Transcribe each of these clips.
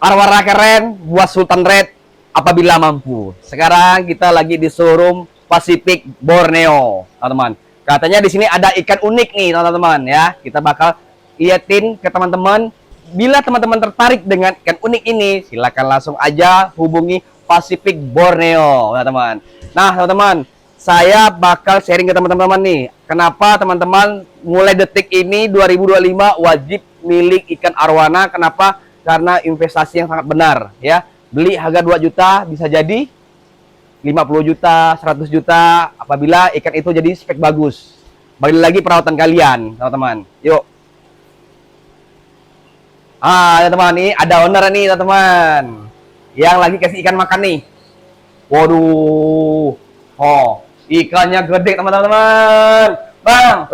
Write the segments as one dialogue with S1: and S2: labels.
S1: arwara keren buat Sultan Red apabila mampu. Sekarang kita lagi di showroom Pacific Borneo, teman-teman. Katanya di sini ada ikan unik nih, teman-teman ya. Kita bakal liatin ke teman-teman. Bila teman-teman tertarik dengan ikan unik ini, silakan langsung aja hubungi Pacific Borneo, teman-teman. Nah, teman-teman, saya bakal sharing ke teman-teman nih. Kenapa teman-teman mulai detik ini 2025 wajib milik ikan arwana? Kenapa? Karena investasi yang sangat benar ya. Beli harga 2 juta bisa jadi 50 juta, 100 juta apabila ikan itu jadi spek bagus. Balik lagi perawatan kalian, teman-teman. Yuk. Teman-teman, ini ada owner nih, teman-teman. Yang lagi kasih ikan makan nih. Waduh. Oh, ikannya gede, teman-teman. Bang,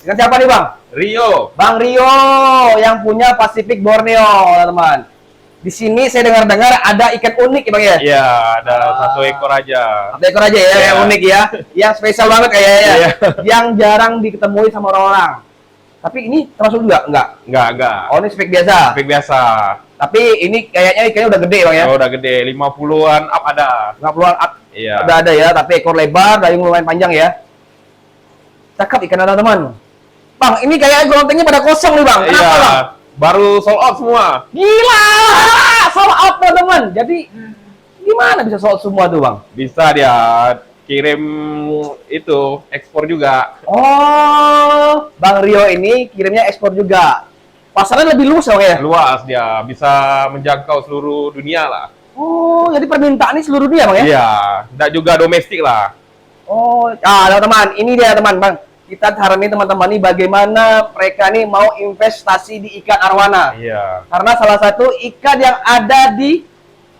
S1: ikan siapa nih, Bang?
S2: Rio.
S1: Bang Rio yang punya Pacific Borneo, teman-teman. Di sini saya dengar-dengar ada ikan unik ya, Bang ya?
S2: Iya, ada 1 ekor aja.
S1: 1 ekor aja ya, yang unik ya. Yang spesial banget kayaknya.
S2: Iya.
S1: Yang jarang diketemui sama orang-orang. Tapi ini termasuk juga?
S2: Enggak.
S1: Oh, ini spek biasa?
S2: Spek biasa.
S1: Tapi ini kayaknya ikannya udah gede, Bang ya?
S2: Oh, udah gede, 50-an up ada.
S1: 50-an up.
S2: Iya.
S1: Udah ada ya, tapi ekor lebar, dayung lumayan panjang ya. Cakep ikan, teman-teman. Bang, ini kayaknya gelontengnya pada kosong nih, Bang. Kenapa,
S2: Iya.
S1: Bang?
S2: Baru sold out semua.
S1: Gila! Sold out, teman-teman. Jadi, gimana bisa sold semua tuh, Bang?
S2: Bisa dia kirim itu, ekspor juga.
S1: Oh, Bang Rio ini kirimnya ekspor juga. Pasarnya lebih luas, Bang ya?
S2: Luas dia, bisa menjangkau seluruh dunia lah.
S1: Oh, jadi permintaan ini seluruh dunia, Bang ya?
S2: Iya, enggak juga domestik lah.
S1: Oh, teman-teman, ini dia teman, Bang. Kita cari teman-teman nih bagaimana mereka nih mau investasi di ikan arwana.
S2: Iya.
S1: Karena salah satu ikan yang ada di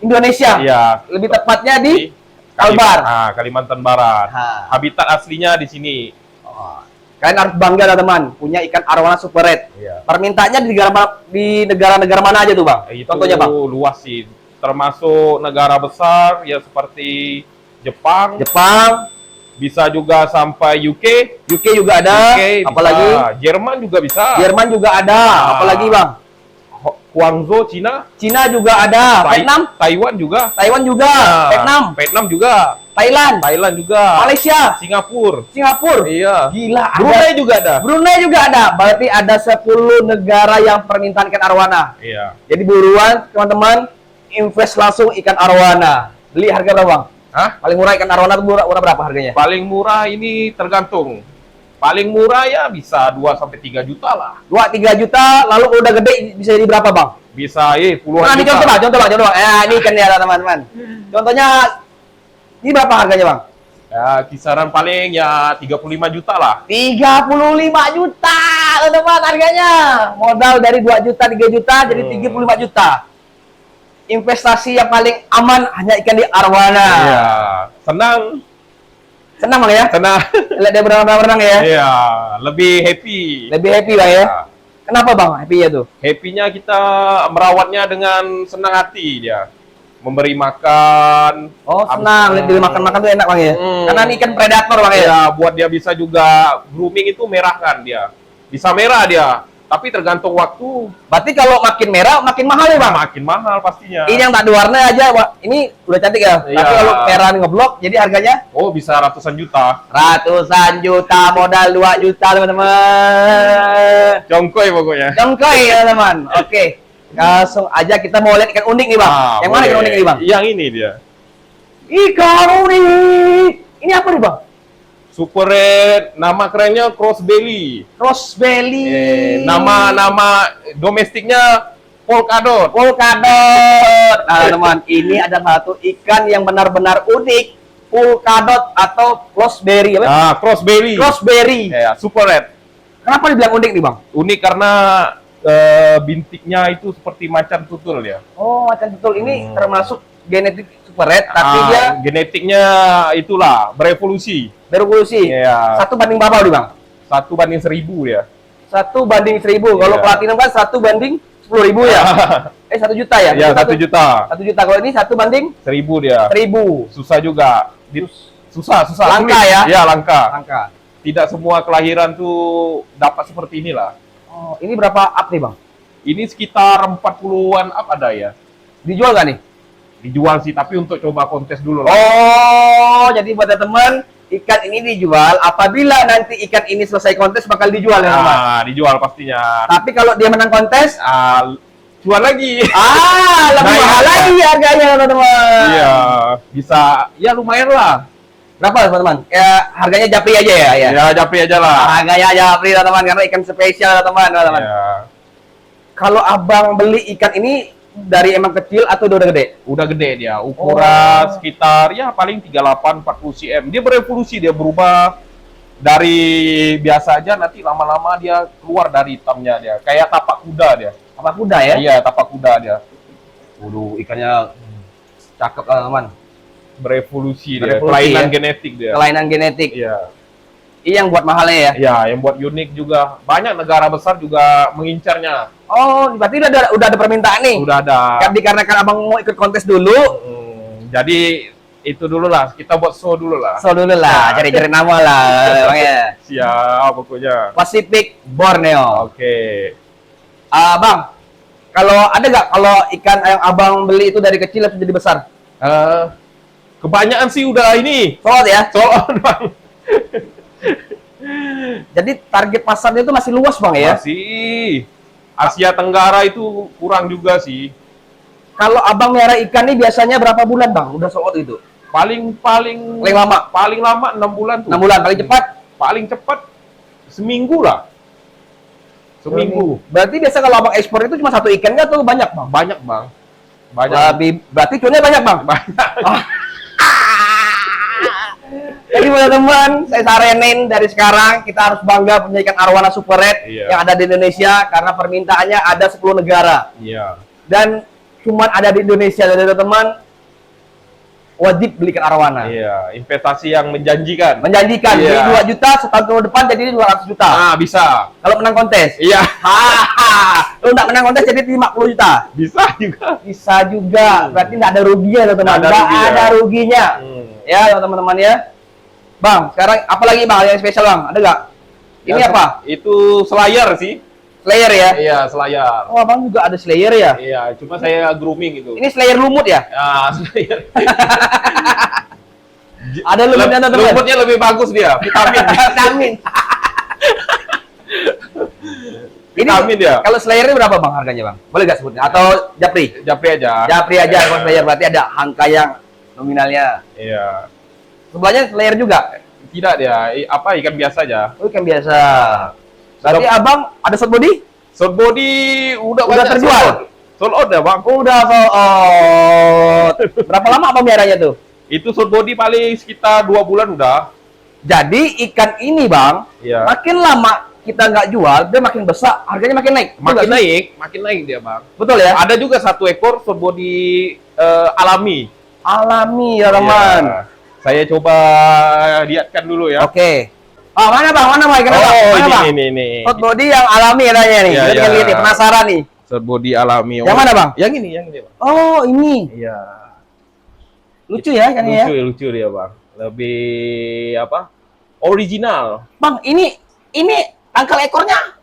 S1: Indonesia.
S2: Iya.
S1: Lebih tepatnya di Kalbar.
S2: Kalimantan Barat.
S1: Ha.
S2: Habitat aslinya di sini.
S1: Oh, kalian harus bangga teman, punya ikan arwana super red.
S2: Iya.
S1: Permintaannya di negara-negara mana aja tuh, Bang?
S2: Itu
S1: Contohnya, Bang?
S2: luas sih. Termasuk negara besar ya seperti Jepang. Bisa juga sampai UK
S1: juga ada.
S2: UK
S1: Apalagi
S2: bisa. Jerman juga bisa.
S1: Jerman juga ada. Apalagi, Bang?
S2: Guangzhou, Cina.
S1: Cina juga ada. Vietnam?
S2: Taiwan juga.
S1: Taiwan juga. Vietnam
S2: juga.
S1: Thailand
S2: juga.
S1: Malaysia,
S2: Singapura.
S1: Gila,
S2: Iya.
S1: ada.
S2: Brunei juga ada.
S1: Brunei juga ada. Berarti ada 10 negara yang permintaan ikan arwana.
S2: Iya.
S1: Jadi buruan teman-teman, invest langsung ikan arwana. Beli harga berapa, Bang?
S2: Hah?
S1: Paling murah ikan arwana itu murah berapa harganya?
S2: Paling murah ini tergantung. Paling murah ya bisa 2-3 juta lah.
S1: 2-3 juta, lalu kalau udah gede bisa jadi berapa, Bang?
S2: Bisa puluhan
S1: Nah, ini
S2: juta.
S1: contoh, Bang. Ini ikan ya, teman-teman. Contohnya, ini berapa harganya, Bang?
S2: Ya, kisaran paling ya 35 juta lah.
S1: 35 juta, teman-teman, harganya. Modal dari 2 juta, 3 juta, jadi 35 juta. Investasi yang paling aman hanya ikan di arwana.
S2: Iya, senang.
S1: Senang, Bang ya?
S2: Senang.
S1: Lihat dia berenang ya?
S2: Iya, lebih happy.
S1: Lebih happy, Bang ya?
S2: Ya.
S1: Kenapa, Bang, happy-nya tuh?
S2: Happy-nya kita merawatnya dengan senang hati dia. Memberi makan.
S1: Oh, senang. Lihat dia makan-makan tuh enak, Bang ya? Karena ini ikan predator, Bang ya?
S2: Ya, buat dia bisa juga grooming itu merah kan dia. Bisa merah dia. Tapi tergantung waktu.
S1: Berarti kalau makin merah, makin mahal ya, Bang?
S2: Makin mahal pastinya.
S1: Ini yang tak ada warna aja, ini udah cantik ya?
S2: Iya.
S1: Tapi kalau merah ngeblok, jadi harganya?
S2: Oh, bisa ratusan juta.
S1: Ratusan juta, modal 2 juta, teman-teman.
S2: Jongkoy pokoknya.
S1: Jongkoy, teman-teman. Oke. Langsung aja kita mau lihat ikan unik nih, Bang. Yang mana
S2: boleh.
S1: ikan unik ini, Bang?
S2: Yang ini dia.
S1: Ikan unik. Ini apa nih, Bang?
S2: Super Red, nama kerennya Cross Belly.
S1: Cross belly.
S2: Nama domestiknya Polkadot.
S1: Polkadot. Nah, teman, ini ada satu ikan yang benar-benar unik. Polkadot atau crossberry.
S2: Nah, Cross Belly.
S1: Crossberry.
S2: Ya, Super Red.
S1: Kenapa dibilang unik nih, Bang?
S2: Unik karena bintiknya itu seperti macan tutul ya.
S1: Oh, macan tutul ini termasuk genetik super red, tapi dia
S2: genetiknya itulah berevolusi.
S1: berevolusi.
S2: Iya.
S1: 1 banding berapa nih, Bang?
S2: 1/1000 dia.
S1: 1 banding 1000. Kalau
S2: Iya.
S1: platinum kan 1 banding 10.000 ya? 1 juta ya?
S2: Iya, 1 juta.
S1: 1 juta. Kalau ini 1 banding
S2: 1000 dia.
S1: 1000.
S2: Susah juga. Susah.
S1: Langka
S2: sulit.
S1: ya?
S2: Iya, langka.
S1: Angka.
S2: Tidak semua kelahiran tuh dapat seperti inilah.
S1: Oh, ini berapa up nih, Bang?
S2: Ini sekitar 40-an up ada ya.
S1: Dijual nggak nih?
S2: Dijual sih, tapi untuk coba kontes dulu lah.
S1: Oh, jadi buat teman ikan ini dijual. Apabila nanti ikan ini selesai kontes bakal dijual ya teman.
S2: Dijual pastinya.
S1: Tapi kalau dia menang kontes,
S2: Jual lagi.
S1: lebih
S2: Naik
S1: mahal
S2: harga.
S1: lagi harganya teman-teman.
S2: Iya, bisa. Ya lumayan lah.
S1: Berapa teman-teman? Ya harganya japri aja ya.
S2: Ya, japri aja lah.
S1: Harganya japri teman-teman karena ikan spesial teman-teman.
S2: Iya.
S1: Kalau abang beli ikan ini dari emang kecil atau udah gede?
S2: Udah gede dia. Ukuran sekitar ya paling 38 40 cm. Dia berevolusi, dia berubah dari biasa aja, nanti lama-lama dia keluar dari hitamnya dia. Kayak tapak kuda dia.
S1: Apa kuda ya?
S2: Iya, tapak kuda dia.
S1: Waduh, ikannya cakep teman.
S2: Berevolusi, dia.
S1: Berevolusi,
S2: Kelainan
S1: ya?
S2: genetik dia.
S1: Kelainan genetik.
S2: Iya.
S1: Ini yang buat mahalnya ya?
S2: Ya, yang buat unik juga. Banyak negara besar juga mengincarnya.
S1: Oh, berarti udah ada permintaan nih?
S2: Udah ada.
S1: Kan dikarenakan abang mau ikut kontes dulu,
S2: Jadi itu dulu lah. Kita buat show dulu lah.
S1: so dulu lah, cari-cari nama lah, bang ya.
S2: Siap, pokoknya.
S1: Pacific Borneo.
S2: Oke.
S1: Bang, kalau ada nggak kalau ikan yang abang beli itu dari kecil langsung jadi besar?
S2: Kebanyakan sih udah ini.
S1: Solid ya?
S2: Soal bang.
S1: Jadi target pasarnya itu masih luas bang ya?
S2: Masih. Asia Tenggara itu kurang juga sih.
S1: Kalau abang merah ikan nih biasanya berapa bulan bang? Udah sold out itu?
S2: Paling
S1: lama?
S2: Paling lama 6 bulan tuh.
S1: 6 bulan, paling cepat?
S2: Paling cepat seminggu lah. Seminggu.
S1: Berarti biasa kalau abang ekspor itu cuma satu ikan nggak atau banyak bang?
S2: Banyak bang. Banyak.
S1: Berarti cuannya banyak bang?
S2: Banyak.
S1: Jadi teman-teman, saya saranin dari sekarang kita harus bangga punya ikan arwana super red yang ada di Indonesia karena permintaannya ada 10 negara.
S2: Iya.
S1: Dan cuman ada di Indonesia, jadi teman-teman wajib beli ikan arwana.
S2: Iya, investasi yang menjanjikan.
S1: Menjanjikan,
S2: Iya.
S1: beli 2 juta, setahun ke depan jadi 200 juta.
S2: Bisa.
S1: Kalau menang kontes.
S2: Iya.
S1: Kalau nggak menang kontes jadi 50 juta.
S2: Bisa juga.
S1: Bisa juga. Berarti nggak ada ruginya, teman-teman. Nggak ada ruginya. Ya, teman-teman ya. Bang, sekarang apa lagi bang yang spesial bang? Ada nggak? Ini apa?
S2: Itu Slayer sih.
S1: Slayer ya?
S2: Iya, Slayer.
S1: Oh, abang juga ada Slayer ya?
S2: Iya, cuma saya grooming itu.
S1: Ini Slayer lumut ya?
S2: Ya, Slayer.
S1: Ada lumutnya teman-teman?
S2: Lumutnya lebih bagus dia, vitamin.
S1: Vitamin. Ini
S2: Vitamin dia.
S1: kalau Slayer ini berapa bang harganya bang? Boleh nggak sebutnya? Atau Japri?
S2: Japri aja.
S1: Japri aja kalau Slayer berarti ada angka yang nominalnya.
S2: Iya.
S1: Sebelahnya Slayer juga?
S2: Tidak dia, ikan biasa aja.
S1: Oh, ikan biasa. Berarti abang ada short body?
S2: Short body udah banyak
S1: terjual?
S2: Sold out ya bang.
S1: Udah sold out. Berapa lama abang biaranya tuh?
S2: Itu short body paling sekitar 2 bulan udah.
S1: Jadi ikan ini bang,
S2: Iya.
S1: makin lama kita nggak jual, dia makin besar, harganya makin naik. Betul nggak sih?
S2: Makin naik dia bang.
S1: Betul ya?
S2: Ada juga 1 ekor short body alami.
S1: Alami ya teman.
S2: Iya. Saya coba lihatkan dulu ya.
S1: Oke. Oh, mana bang? Mana bang? Mana bang?
S2: ini.
S1: Short body yang alami katanya nih.
S2: Iya,
S1: Kita
S2: iya.
S1: lihat nih, penasaran nih.
S2: Short body alami.
S1: Yang mana bang?
S2: Yang ini bang.
S1: Oh, ini.
S2: Iya.
S1: Lucu ya ikannya ya?
S2: Lucu dia bang. Lebih apa? Original.
S1: Bang, ini tangkal ekornya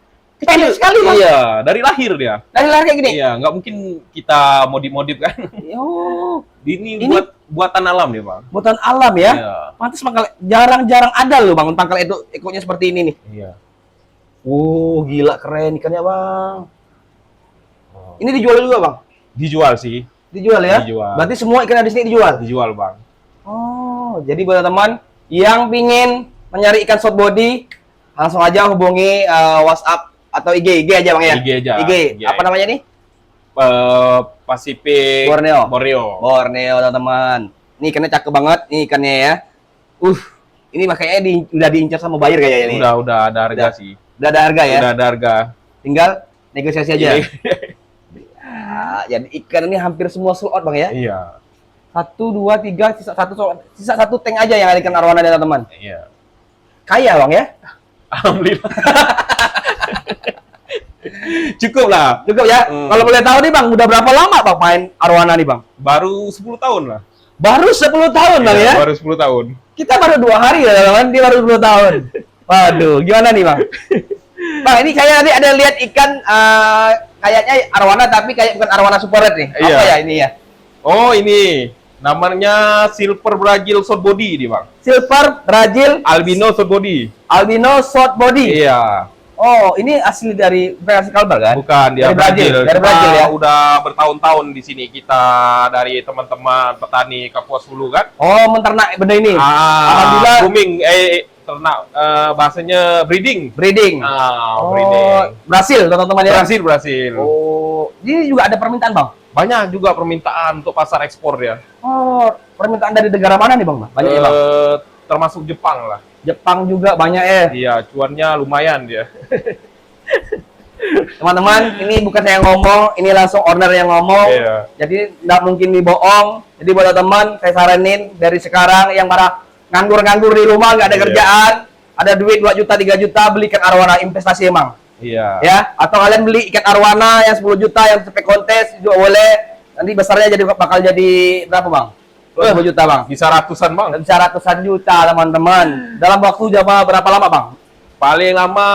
S1: pendek sekali bang.
S2: Iya, dari lahir dia.
S1: Dari lahir kayak gini.
S2: Iya, nggak mungkin kita modif-modif kan.
S1: Oh,
S2: Ini buatan alam dia bang.
S1: buatan alam ya.
S2: Iya.
S1: Pantes tangkal jarang-jarang ada loh bang tangkal itu ekornya seperti ini nih.
S2: Iya.
S1: Gila keren ikannya bang. Ini dijual juga bang?
S2: Dijual sih.
S1: Dijual ya?
S2: Dijual.
S1: Berarti semua ikan di sini dijual?
S2: Dijual bang.
S1: Oh, jadi buat teman yang pingin mencari ikan short body, langsung aja hubungi WhatsApp atau IG aja bang ya?
S2: IG aja.
S1: IG. Apa namanya nih?
S2: Pacific
S1: Borneo.
S2: Borneo,
S1: teman-teman. Ini ikannya cakep banget, ini ikannya ya. Ini makanya udah diincar sama buyer kayaknya nih.
S2: Udah ada harga sih.
S1: Udah ada harga ya?
S2: Udah ada harga.
S1: Tinggal negosiasi aja.
S2: Iya.
S1: Jadi ikan ini hampir semua sold out bang ya?
S2: Iya.
S1: 1, 2, 3, sisa satu tank aja yang ada ikan arwana dan teman.
S2: Iya.
S1: Kaya bang ya?
S2: Alhamdulillah. Cukup lah.
S1: Cukup ya? Kalau boleh tahu nih bang, udah berapa lama bang main arwana nih bang?
S2: Baru 10 tahun lah.
S1: Baru 10 tahun bang ya?
S2: Baru 10 tahun.
S1: Kita baru 2 hari ya teman, dia baru 10 tahun. Waduh, gimana nih bang? Bang, ini saya tadi ada lihat ikan kayaknya arwana tapi kayak bukan arwana super red nih.
S2: Iya.
S1: Apa ya ini ya?
S2: Oh, ini namanya Silver Brazil Short Body nih, Bang.
S1: Silver Brazil
S2: Albino Short Body.
S1: albino short body.
S2: Iya.
S1: Oh, ini asli dari versi Kalbar kan?
S2: Bukan, dia
S1: Dari Brazil. Dari
S2: Kita
S1: Brazil ya.
S2: udah bertahun-tahun di sini kita dari teman-teman petani Kapuas Hulu kan.
S1: Oh, menternak benda ini. Alhamdulillah.
S2: Booming, ternak, bahasanya breeding.
S1: Breeding.
S2: Ah,
S1: Oh,
S2: breeding.
S1: Brasil teman-teman ya.
S2: Brasil.
S1: Oh, ini juga ada permintaan, Bang.
S2: Banyak juga permintaan untuk pasar ekspor ya.
S1: Oh, permintaan dari negara mana nih, Bang? Banyak ya, Bang.
S2: Termasuk Jepang lah.
S1: Jepang juga banyak ya.
S2: Iya, cuannya lumayan dia.
S1: Teman-teman, ini bukan saya yang ngomong, ini langsung owner yang ngomong.
S2: Iya.
S1: Jadi nggak mungkin dibohong. Jadi buat teman, saya saranin dari sekarang yang para nganggur-nganggur di rumah nggak ada
S2: Iya.
S1: kerjaan, ada duit 2 juta 3 juta belikan arwana investasi emang.
S2: Iya.
S1: Ya, atau kalian beli ikan arwana yang 10 juta yang spek kontes juga boleh. Nanti besarnya jadi bakal jadi berapa, Bang? 20 juta, Bang.
S2: Bisa ratusan, Bang.
S1: Bisa ratusan juta, teman-teman. Dalam waktu berapa lama, Bang?
S2: Paling lama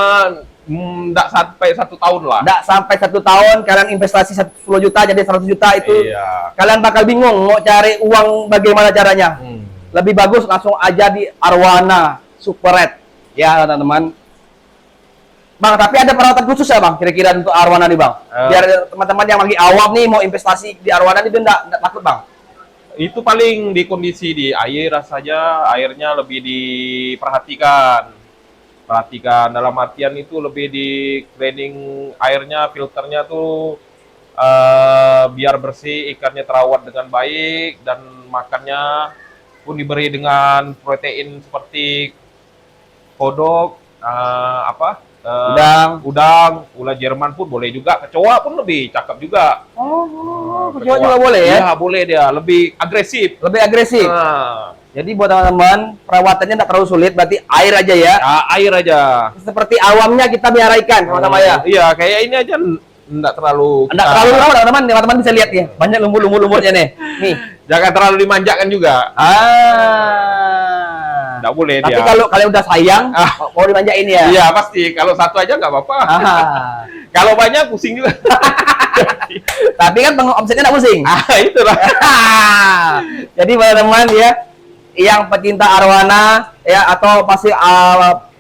S2: nggak sampai 1 tahun lah.
S1: Nggak sampai 1 tahun, kalian investasi 10 juta jadi 100 juta itu.
S2: Iya.
S1: Kalian bakal bingung mau cari uang bagaimana caranya. Lebih bagus langsung aja di arwana super red. Ya, teman-teman. Bang, tapi ada perawatan khusus ya, Bang? Kira-kira untuk arwana nih, Bang? Biar teman-teman yang lagi awam nih mau investasi di arwana ini nggak takut, Bang?
S2: Itu paling di kondisi di air saja, airnya lebih diperhatikan. Perhatikan dalam artian itu lebih di cleaning airnya, filternya tuh biar bersih, ikannya terawat dengan baik dan makannya pun diberi dengan protein seperti kodok, udang, ula Jerman pun boleh juga, kecoa pun lebih cakep juga.
S1: Oh, kecoa juga boleh ya?
S2: Iya, boleh dia, lebih agresif.
S1: Lebih agresif.
S2: Nah,
S1: Jadi buat teman-teman, perawatannya nggak terlalu sulit, berarti air aja ya.
S2: ya, air aja.
S1: Seperti awamnya kita biara ikan, sama-sama ya.
S2: Iya, kayak ini aja enggak terlalu.
S1: Nggak terlalu lama, teman-teman bisa lihat ya. Banyak lumur-lumurnya nih. Nih.
S2: Jangan terlalu dimanjakan juga. Enggak boleh
S1: Tapi
S2: dia.
S1: kalau kalian udah sayang, mau dimanjain ya.
S2: Iya, pasti. Kalau satu aja nggak apa-apa. Kalau banyak pusing juga.
S1: Tapi kan omsetnya nggak pusing.
S2: Itulah.
S1: Jadi teman-teman ya, yang pecinta arwana ya atau pasti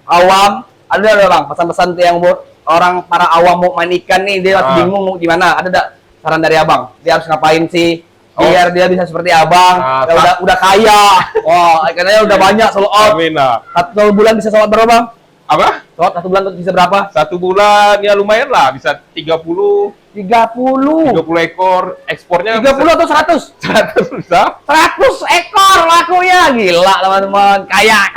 S1: awam, ada Bang pesan-pesan tuh yang buat orang para awam mau main ikan nih, dia masih bingung mau gimana, ada nggak saran dari Abang? Dia harus ngapain sih biar dia bisa seperti Abang? Ya udah kaya. Wah, ikannya udah banyak sold out.
S2: Amin.
S1: Satu bulan bisa sold out berapa, Bang?
S2: Apa?
S1: Sold out 1 bulan bisa berapa?
S2: 1 bulan ya lumayan lah, bisa 30 ekor. Ekspornya
S1: 30 atau 100?
S2: 100 bisa.
S1: 100 ekor lakunya. Gila, teman-teman. Kaya.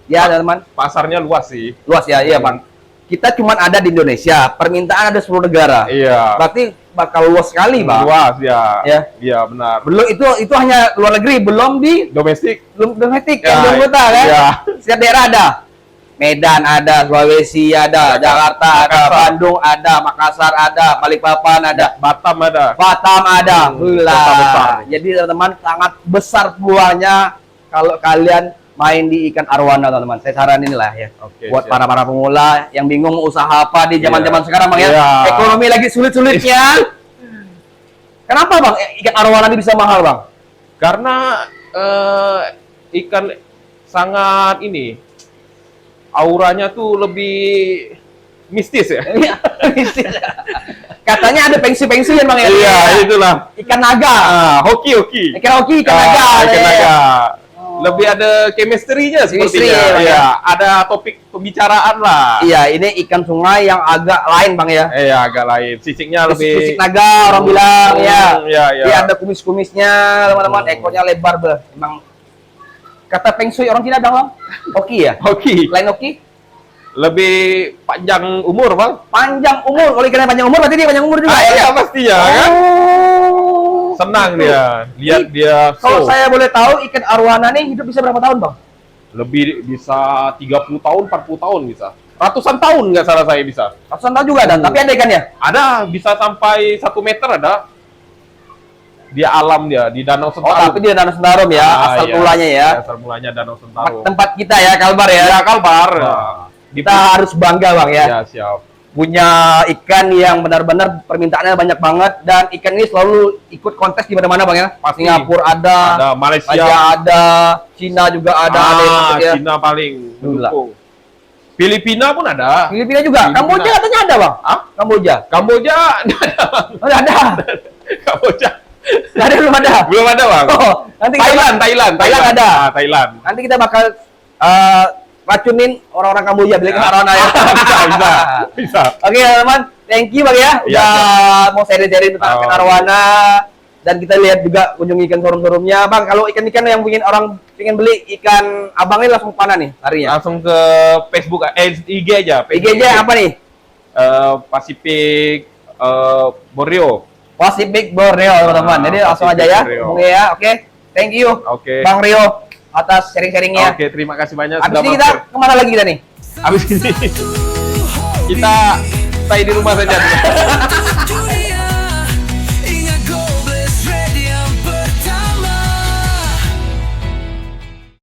S1: Ya, teman-teman.
S2: Pasarnya luas sih.
S1: Luas ya, iya, Bang. Kita cuma ada di Indonesia, permintaan ada 10 negara.
S2: Iya.
S1: Berarti bakal luas sekali, Bang.
S2: Luas ya.
S1: Ya.
S2: Iya, benar.
S1: Belum itu hanya luar negeri, belum di
S2: Domestik.
S1: domestik
S2: Ya,
S1: yang belum kota kan?
S2: iya.
S1: Setiap daerah ada. Medan ada, Sulawesi ada, Jakarta ada, Bandung ada, Makassar ada, Balikpapan ada,
S2: Batam ada.
S1: Gila.
S2: Kota besar.
S1: Jadi teman-teman sangat besar peluangnya kalau kalian main di ikan arwana, teman-teman. Saya saranin lah ya.
S2: Oke,
S1: buat
S2: siap.
S1: para pemula yang bingung mau usaha apa di zaman-zaman sekarang, Bang ya.
S2: Iya.
S1: Ekonomi lagi sulit-sulitnya. Kenapa, Bang, ikan arwana ini bisa mahal, Bang?
S2: Karena ikan sangat ini auranya tuh lebih mistis ya.
S1: Katanya ada pensi-pensian, Bang ya.
S2: Iya, itulah.
S1: Ikan naga.
S2: Hoki.
S1: Ikan hoki, ikan naga.
S2: Ikan
S1: ya.
S2: naga. Lebih ada chemistry-nya sepertinya.
S1: Chemistry,
S2: Iya, ada topik pembicaraan lah.
S1: Iya, ini ikan sungai yang agak lain, Bang ya.
S2: Iya, agak lain. Sisiknya lebih
S1: Fisik naga orang bilang ya.
S2: Iya, iya.
S1: Dia ada kumis-kumisnya, teman-teman. Ekornya lebar, emang kata Feng Shui orang Cina bilang, Bang. Hoki ya?
S2: Hoki.
S1: Lain hoki?
S2: Lebih panjang umur, Bang.
S1: Panjang umur. Kalau ikannya panjang umur, berarti dia panjang umur juga.
S2: Iya, pastinya kan.
S1: Oh.
S2: Senang dia. Lihat dia
S1: Kalau
S2: show.
S1: saya boleh tahu, ikan arwana nih hidup bisa berapa tahun, Bang?
S2: Lebih bisa 30 tahun, 40 tahun bisa. Ratusan tahun nggak salah saya bisa.
S1: Ratusan tahun juga ada, tapi ada ikannya?
S2: Ada, bisa sampai 1 meter ada. Dia alam dia, di Danau
S1: Oh,
S2: Sentarum.
S1: tapi dia Danau Sentarum ya, asal
S2: iya.
S1: mulanya ya.
S2: Asal mulanya Danau Sentarum.
S1: Tempat kita ya, Kalbar ya.
S2: Ya, Kalbar.
S1: Kita harus bangga, Bang ya.
S2: Ya, siap.
S1: punya ikan yang benar-benar permintaannya banyak banget, dan ikan ini selalu ikut kontes di mana-mana Bang ya.
S2: Pasti.
S1: Singapura ada,
S2: Malaysia
S1: ada, Cina juga ada yang masuk ya.
S2: Cina paling
S1: Gila.
S2: mendukung. Filipina pun ada.
S1: Filipina juga.
S2: Filipina.
S1: Kamboja katanya ada Bang.
S2: Hah?
S1: Kamboja.
S2: Kamboja
S1: Oh, ada.
S2: Kamboja
S1: Nggak ada, belum ada.
S2: belum ada bang.
S1: Oh, nanti
S2: Thailand
S1: ada.
S2: Thailand.
S1: Nanti kita bakal racunin orang-orang Kamboja beli
S2: Ya.
S1: corona ya.
S2: bisa.
S1: Oke teman-teman, thank you Bang ya
S2: Iya,
S1: udah mau sharing-sharing tentang
S2: Oh.
S1: ikan arwana, dan kita lihat juga kunjungi ikan showroom-showroomnya Bang. Kalau ikan-ikan yang bikin orang pengen beli ikan abang ini langsung mana nih harinya?
S2: Langsung ke Facebook, IG aja.
S1: IG aja apa nih?
S2: Pacific Borneo.
S1: Pacific Borneo teman-teman. Jadi langsung aja
S2: Pacific
S1: ya.
S2: Borneo.
S1: Oke ya, oke. Thank you
S2: Oke.
S1: Bang Rio atas sharing-sharingnya.
S2: Oke, terima kasih banyak.
S1: Habis
S2: sudah
S1: ini kita
S2: mampir.
S1: kemana lagi kita nih?
S2: Habis ini kita stay di rumah saja.